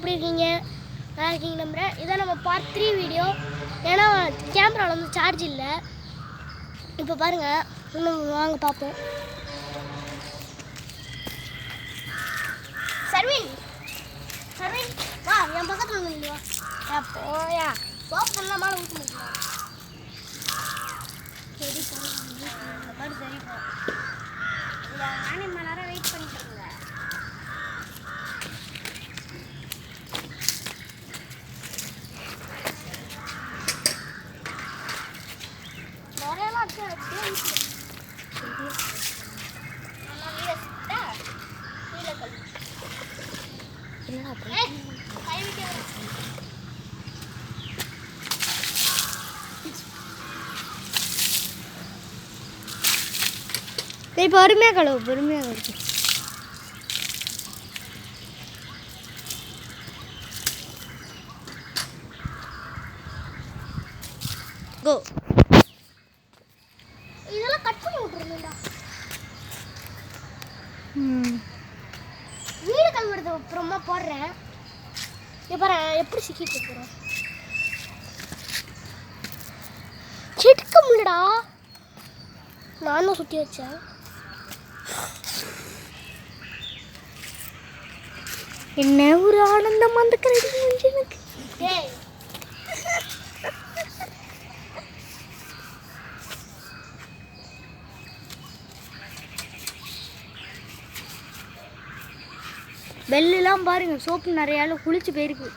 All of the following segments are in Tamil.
எப்படி இருக்கீங்க? நல்லா இருக்கீங்க நம்புகிறேன். இதான் நம்ம பார்ட் 3 வீடியோ. ஏன்னா கேமராவில் வந்து சார்ஜ் இல்லை. இப்போ பாருங்கள், இன்னும் வாங்க பார்ப்போம். சர்வீன் சர்வீன் வா, என் பக்கத்தில் வந்து வா. போயா சோப்பு நல்லா மேலே ஊற்ற முடியுமா? சரி பாரு, சரி போ. நானே மணி நேரம் வெயிட் பண்ணிட்டு இருந்தேன். பொறுமையாக கழுவு, பொறுமையாக கழுவு. கோ. இதெல்லாம் கட் பண்ணி விட்டுருந்தா. வீடு கழுவுறது அப்புறமா போடுறேன். இப்போ எப்படி சிக்கிட்டு இருக்கிறோம்? சிட்டுக்க முடியடா. நானும் சுற்றி வச்சேன். என்ன ஒரு ஆனந்தம் அந்த கரடி எனக்கு. பெல்லாம் பாருங்க, சோப்பு நிறையால குளிச்சு போயிருக்கு.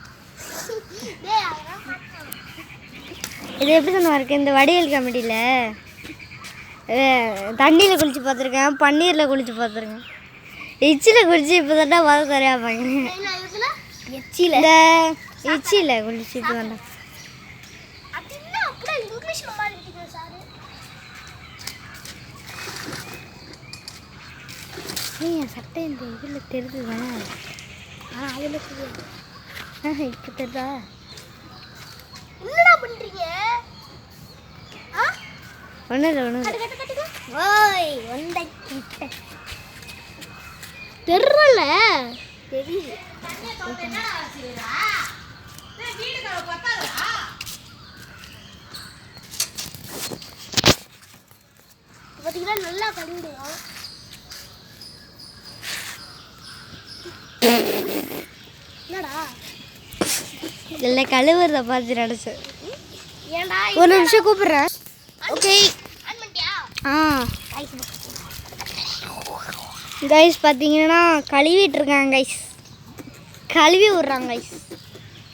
இது எப்படி சொன்னா இருக்கு? இந்த வடிவேல் காமெடியில் தண்ணியில் குளிச்சு பார்த்துருக்கேன், பன்னீரில் குளிச்சு பார்த்துருக்கேன், எச்சியில் குளிச்சு இப்போ தாண்டா வர தெரியாப்பாங்க. எச்சியில் எச்சியில் குளிச்சு இப்போ தாண்டா. என் சட்டை இந்த இதில் தெரியுது தானே? அதில் தெரியாது. இப்போ தெரியுதா? என்னடா பண்ணுறீங்க? ஒன்றும் இல்லை, ஒன்றும் இல்லை. ஓய் ஒன்றை கிட்ட தெரியல, தெரியுது. பார்த்தீங்கன்னா நல்லா கழுவிடுவோம். என்னடா இல்லை, கழுவுறத பார்த்து நினச்சேன். ஏன்டா ஒரு நிமிஷம் கூப்பிட்றேன். ஓகே. கைஸ் பார்த்தீங்கன்னா கழுவிட்டு இருக்காங்க கைஸ், கழுவி விட்றாங்க கைஸ்.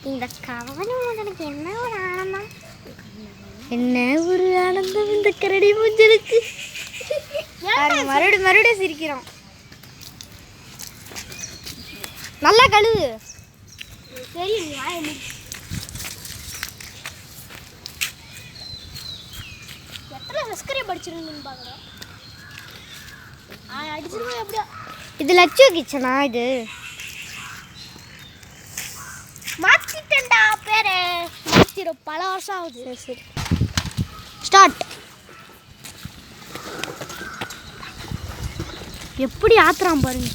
இந்த கவனி எனக்கு என்ன ஒரு ஆனந்தம், என்ன ஒரு ஆனந்தம் இந்த கரடி மூஞ்சலுக்கு. மறுபடியும் சிரிக்கிறோம். நல்லா கழுவு. சரி, எத்தனை சஸ்கரை படிச்சிருந்தேன்னு பார்க்குறேன். அடிச்சிருவோம் எப்படியா. இது லட்சோ கிச்சனா? இது மாற்றிட்டேன்டா பேரு. மாற்றிடும், பல வருஷம் ஆகுது. சரி சரி, ஸ்டார்ட். எப்படி ஆத்துறான் பாருங்க.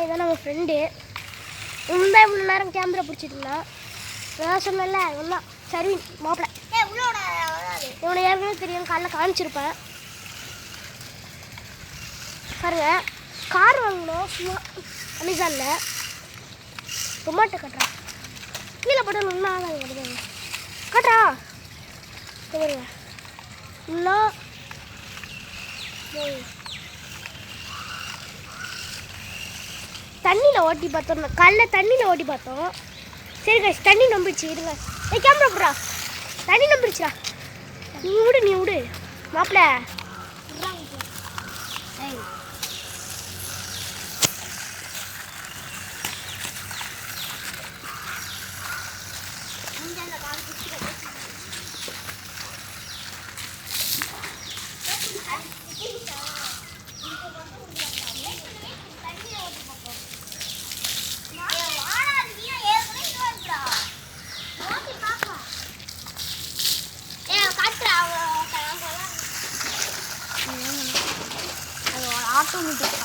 இதான் நம்ம ஃப்ரெண்டு. இவன் இவ்வளோ நேரம் கேமரா பிடிச்சிட்டு இருந்தான். நான் சொன்னல, இவன் தான் சரி மாப்பிள்ள. இவனை ஏற்கனவே தெரியும், காலைல காமிச்சிருப்பேன். பாருங்க, கார் வாங்கணும் சும்மா அமேசானில். டொமாட்டோ கட்டுறா, கீழே போட்டு இன்னும் ஆகாது கிடையாது. கட்டுறா பாருங்க, இன்னும் தண்ணியில் ஓட்டி பார்த்தோம். காலைல தண்ணியில் ஓட்டி பார்த்தோம். சரி கைஸ், தண்ணி நம்பிடுச்சு. இருங்க, கேமரா போடுறா. தண்ணி நம்பிடுச்சுடா. நீ விடு மாப்பிள்ள. ஆட்டோமேட்டிக்